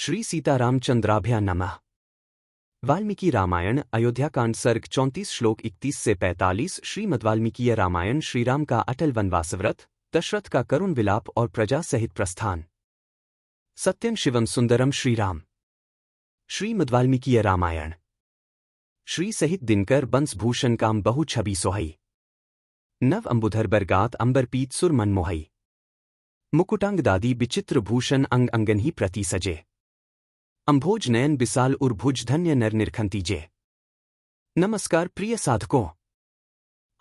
श्री सीतारामचंद्राभ्या नमः। वाल्मीकि रामायण अयोध्याकांड सर्ग 34 श्लोक 31 से 45। श्रीमद् वाल्मीकीय रामायण श्रीराम का अटल वनवास व्रत, दशरथ का करुण विलाप और प्रजा सहित प्रस्थान। सत्यं शिवम सुंदरम श्रीराम। श्रीमद् वाल्मीकीय रामायण। श्री सहित दिनकर बंसभूषण काम बहु छवि सोहई। नव अंबुधर बरगात अंबर पीत सुर मन मोहई। मुकुटांग दादी विचित्र भूषण अंग अंगन ही प्रति सजे। अंभोज नयन बिसाल उर्भुज धन्य नर निरखंतीजे। नमस्कार प्रिय साधकों।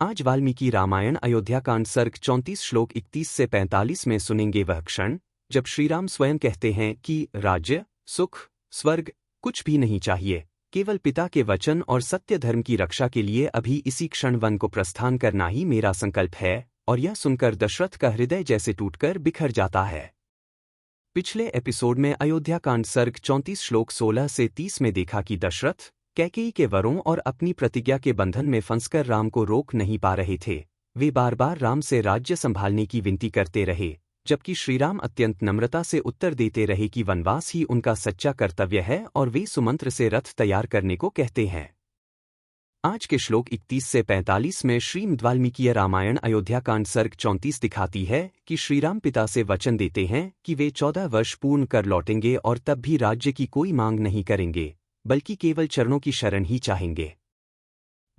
आज वाल्मीकि रामायण अयोध्याकांड सर्ग 34 श्लोक 31 से 45 में सुनेंगे वह क्षण जब श्रीराम स्वयं कहते हैं कि राज्य, सुख, स्वर्ग कुछ भी नहीं चाहिए, केवल पिता के वचन और सत्य धर्म की रक्षा के लिए अभी इसी क्षण वन को प्रस्थान करना ही मेरा संकल्प है। और यह सुनकर दशरथ का हृदय जैसे टूटकर बिखर जाता है। पिछले एपिसोड में अयोध्याकांड सर्ग 34 श्लोक 16 से 30 में देखा कि दशरथ कैकेयी के वरों और अपनी प्रतिज्ञा के बंधन में फंसकर राम को रोक नहीं पा रहे थे। वे बार बार राम से राज्य संभालने की विनती करते रहे, जबकि श्रीराम अत्यंत नम्रता से उत्तर देते रहे कि वनवास ही उनका सच्चा कर्तव्य है और वे सुमंत्र से रथ तैयार करने को कहते हैं। आज के श्लोक 31 से 45 में श्रीमद् वाल्मीकीय रामायण अयोध्याकांड सर्ग 34 दिखाती है कि श्रीराम पिता से वचन देते हैं कि वे 14 वर्ष पूर्ण कर लौटेंगे और तब भी राज्य की कोई मांग नहीं करेंगे, बल्कि केवल चरणों की शरण ही चाहेंगे।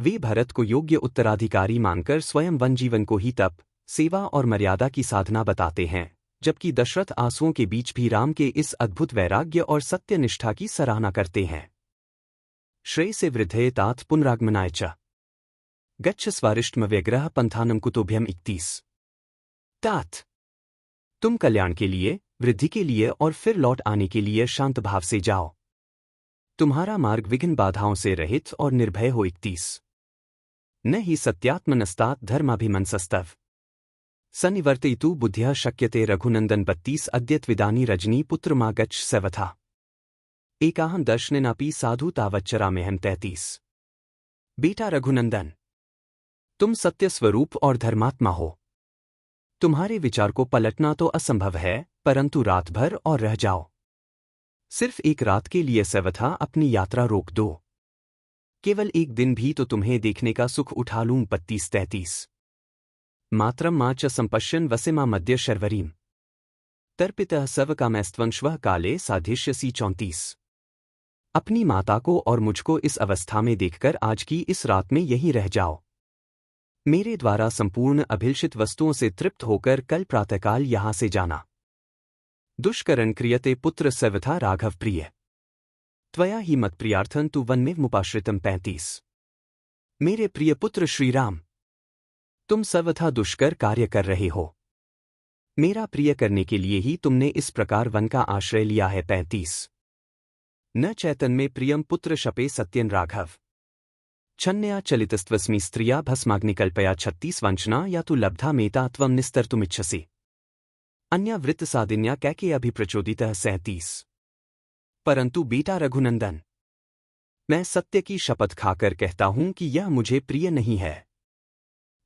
वे भरत को योग्य उत्तराधिकारी मानकर स्वयं वन जीवन को ही तप, सेवा और मर्यादा की साधना बताते हैं, जबकि दशरथ आंसुओं के बीच भी राम के इस अद्भुत वैराग्य और सत्यनिष्ठा की सराहना करते हैं। श्रेयसे वृद्धये तात पुनरागमनाय च गच्छ स्वारिष्टमव्यग्रह पंथानं कुतोभ्यम 31। तात तुम कल्याण के लिए, वृद्धि के लिए और फिर लौट आने के लिए शांत भाव से जाओ। तुम्हारा मार्ग विघ्न बाधाओं से रहित और निर्भय हो। 31। न हि सत्यात्मनस्तात धर्माभिमनसस्तव सन्निवर्तयितु बुद्ध्या शक्यते रघुनंदन 32। अद्यत्विदानी रजनी पुत्र मा गच्छ सवथा एकाहं दर्शनेनापि साधु तावच्चरामेहम 33। बेटा रघुनंदन, तुम सत्य स्वरूप और धर्मात्मा हो। तुम्हारे विचार को पलटना तो असंभव है, परंतु रात भर और रह जाओ। सिर्फ एक रात के लिए सवथा अपनी यात्रा रोक दो। केवल एक दिन भी तो तुम्हें देखने का सुख उठा लूं। 32-33। मात्रम मा च संपश्यन वसिमा मध्य शर्वरीम तर्पितः सवकामैस्त्वंश्वः काले साधिष्यसि 34। अपनी माता को और मुझको इस अवस्था में देखकर आज की इस रात में यहीं रह जाओ। मेरे द्वारा संपूर्ण अभिलषित वस्तुओं से तृप्त होकर कल प्रातःकाल यहां से जाना। दुष्करण क्रियते पुत्र सवथा राघव प्रिय त्वया ही मत प्रियार्थन तु वन में मुपाश्रितम 35। मेरे प्रिय पुत्र श्रीराम, तुम सर्वथा दुष्कर कार्य कर रहे हो। मेरा प्रिय करने के लिए ही तुमने इस प्रकार वन का आश्रय लिया है। 35। न चैतन में प्रियम पुत्र शपे सत्यन राघव छन्नया चलितस्त्वस्मि स्त्रिया भस्माग्निकल्पया 36। वंचना या तु लब्धा मेता त्वं निस्तर्तुमिच्छसि अन्या वृत्त सादिन्या कैके अभिप्रचोदितः 37। परंतु बेटा रघुनंदन, मैं सत्य की शपथ खाकर कहता हूं कि यह मुझे प्रिय नहीं है।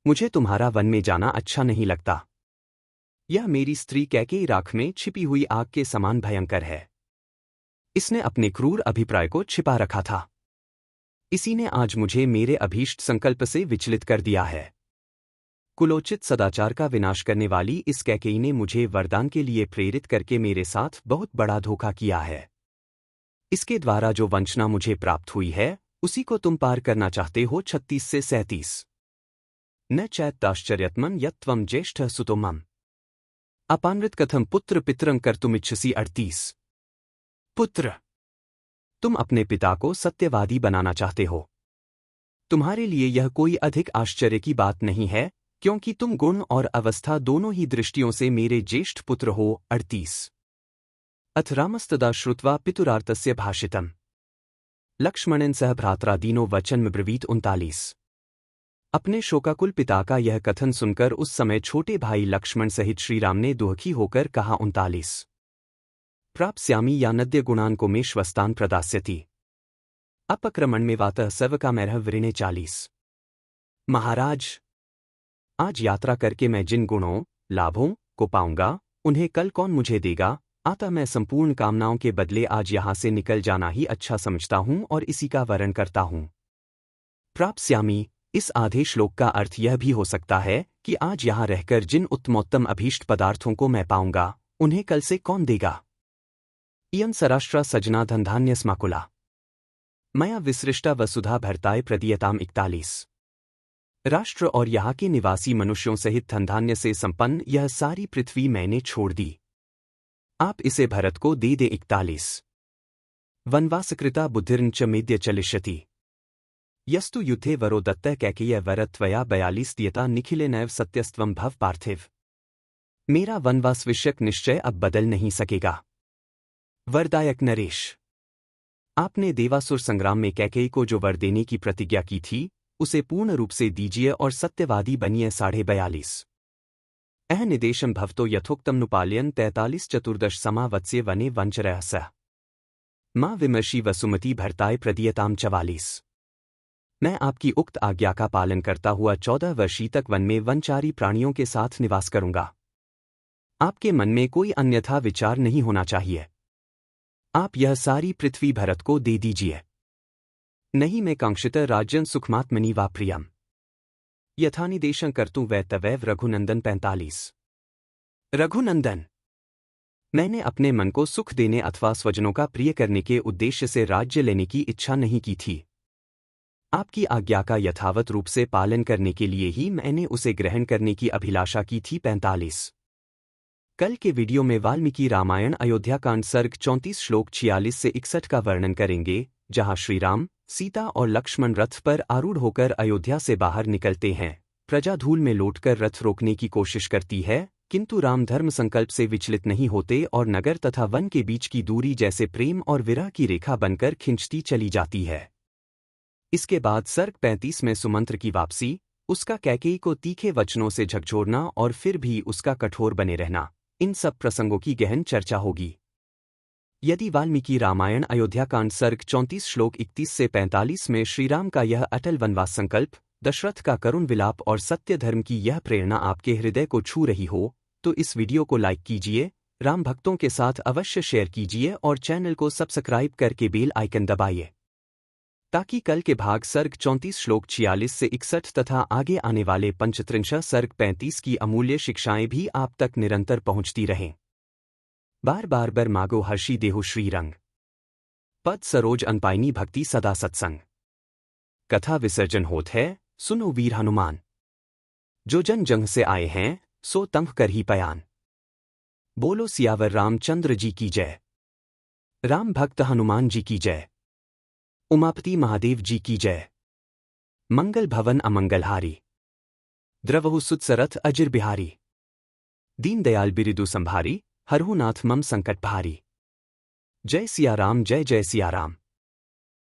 मुझे तुम्हारा वन में जाना अच्छा नहीं लगता। यह मेरी स्त्री कैकेयी राख में छिपी हुई आग के समान भयंकर है। इसने अपने क्रूर अभिप्राय को छिपा रखा था। इसी ने आज मुझे मेरे अभीष्ट संकल्प से विचलित कर दिया है। कुलोचित सदाचार का विनाश करने वाली इस कैकेयी ने मुझे वरदान के लिए प्रेरित करके मेरे साथ बहुत बड़ा धोखा किया है। इसके द्वारा जो वंचना मुझे प्राप्त हुई है, उसी को तुम पार करना चाहते हो। 36 से 37। न चैत्ताश्चर्यत्मन यत्त्वं ज्येष्ठः सुतो मम अपानृत कथम पुत्र पितरं कर्तुमिच्छसि 38। पुत्र, तुम अपने पिता को सत्यवादी बनाना चाहते हो। तुम्हारे लिए यह कोई अधिक आश्चर्य की बात नहीं है, क्योंकि तुम गुण और अवस्था दोनों ही दृष्टियों से मेरे ज्येष्ठ पुत्र हो। 38। अथ रामस्तदा श्रुत्वा पितुरार्तस्य भाषितम् लक्ष्मणेन सह भ्रात्रा दीनो वचन ब्रवीत 39। अपने शोकाकुल पिता का यह कथन सुनकर उस समय छोटे भाई लक्ष्मण सहित श्रीराम ने दुखी होकर कहा। 39। प्राप्स्यामि यानद्य गुणान को मे श्वस्तान प्रदास्यति अपक्रमण में वातः सर्वकामैरः वृणे 40। महाराज, आज यात्रा करके मैं जिन गुणों, लाभों को पाऊंगा, उन्हें कल कौन मुझे देगा। अतः मैं संपूर्ण कामनाओं के बदले आज यहाँ से निकल जाना ही अच्छा समझता हूँ और इसी का वर्ण करता हूँ। प्राप्स्यामि, इस आधे श्लोक का अर्थ यह भी हो सकता है कि आज यहाँ रहकर जिन उत्तमोत्तम अभीष्ट पदार्थों को मैं पाऊंगा, उन्हें कल से कौन देगा। इयं सराष्ट्रा सजना धनधान्य स्माकुला मया विसृष्टा वसुधा भर्ताय प्रदीयताम 41। राष्ट्र और यहाँ के निवासी मनुष्यों सहित धनधान्य से संपन्न यह सारी पृथ्वी मैंने छोड़ दी, आप इसे भरत को दे दे। 41। वनवासकृता बुद्धिर्न च मेद्य चलिष्यति यस्तु युद्धे वरो दत्तः कैकेयः वरत्वया 42 दियता निखिले नैव सत्यस्त्वं भव पार्थिव। मेरा वनवास विषयक निश्चय अब बदल नहीं सकेगा। वरदायक नरेश, आपने देवासुर संग्राम में कैकेयी को जो वर देने की प्रतिज्ञा की थी, उसे पूर्ण रूप से दीजिए और सत्यवादी बनिए। 42। अह निदेशं भवतो यथोक्तं नुपालयन् 43 14 समावत्स्य वने वंचरः सः मां विमर्शी वसुमती भर्ताय प्रदीयताम 44। मैं आपकी उक्त आज्ञा का पालन करता हुआ 14 वर्षी तक वन में वनचारी प्राणियों के साथ निवास करूंगा। आपके मन में कोई अन्यथा विचार नहीं होना चाहिए। आप यह सारी पृथ्वी भरत को दे दीजिए। नहीं मैं कांक्षित राज्यं सुखमात्मनि वा प्रियम् यथानिदेशं कर्तुं वै तवैव रघुनंदन। 45। रघुनंदन, मैंने अपने मन को सुख देने अथवा स्वजनों का प्रिय करने के उद्देश्य से राज्य लेने की इच्छा नहीं की थी। आपकी आज्ञा का यथावत रूप से पालन करने के लिए ही मैंने उसे ग्रहण करने की अभिलाषा की थी। 45। कल के वीडियो में वाल्मीकि रामायण अयोध्याकांड सर्ग 34 श्लोक 46 से 61 का वर्णन करेंगे, जहां श्री राम, सीता और लक्ष्मण रथ पर आरूढ़ होकर अयोध्या से बाहर निकलते हैं। प्रजा धूल में लौटकर रथ रोकने की कोशिश करती है, किंतु राम धर्म संकल्प से विचलित नहीं होते और नगर तथा वन के बीच की दूरी जैसे प्रेम और विरह की रेखा बनकर खिंचती चली जाती है। इसके बाद सर्ग 35 में सुमंत्र की वापसी, उसका कैकेयी को तीखे वचनों से झकझोरना और फिर भी उसका कठोर बने रहना, इन सब प्रसंगों की गहन चर्चा होगी। यदि वाल्मीकि रामायण अयोध्याकांड सर्ग 34 श्लोक 31 से 45 में श्रीराम का यह अटल वनवास संकल्प, दशरथ का करुण विलाप और सत्य धर्म की यह प्रेरणा आपके हृदय को छू रही हो, तो इस वीडियो को लाइक कीजिए, राम भक्तों के साथ अवश्य शेयर कीजिए और चैनल को सब्सक्राइब करके बेल आइकन दबाइए, ताकि कल के भाग सर्ग 34 श्लोक 46 से 61 तथा आगे आने वाले पंचत्रिंश सर्ग 35 की अमूल्य शिक्षाएं भी आप तक निरंतर पहुंचती रहें। बार बार बर मागो हर्षी देहु श्रीरंग पद सरोज अनपाइनी भक्ति सदा सत्संग। कथा विसर्जन होत है, सुनो वीर हनुमान। जो जन जंग से आए हैं, सो तंग कर ही पयान। बोलो सियावर रामचंद्र जी की जय। राम भक्त हनुमान जी की जय। उमापति महादेव जी की जय। मंगल भवन अमंगलहारी। द्रवहु सुतसरथ अजिर बिहारी। दीनदयाल बिरिदु संभारी, हरहु नाथ मम संकट भारी। जय सिया राम, जय जय सिया राम।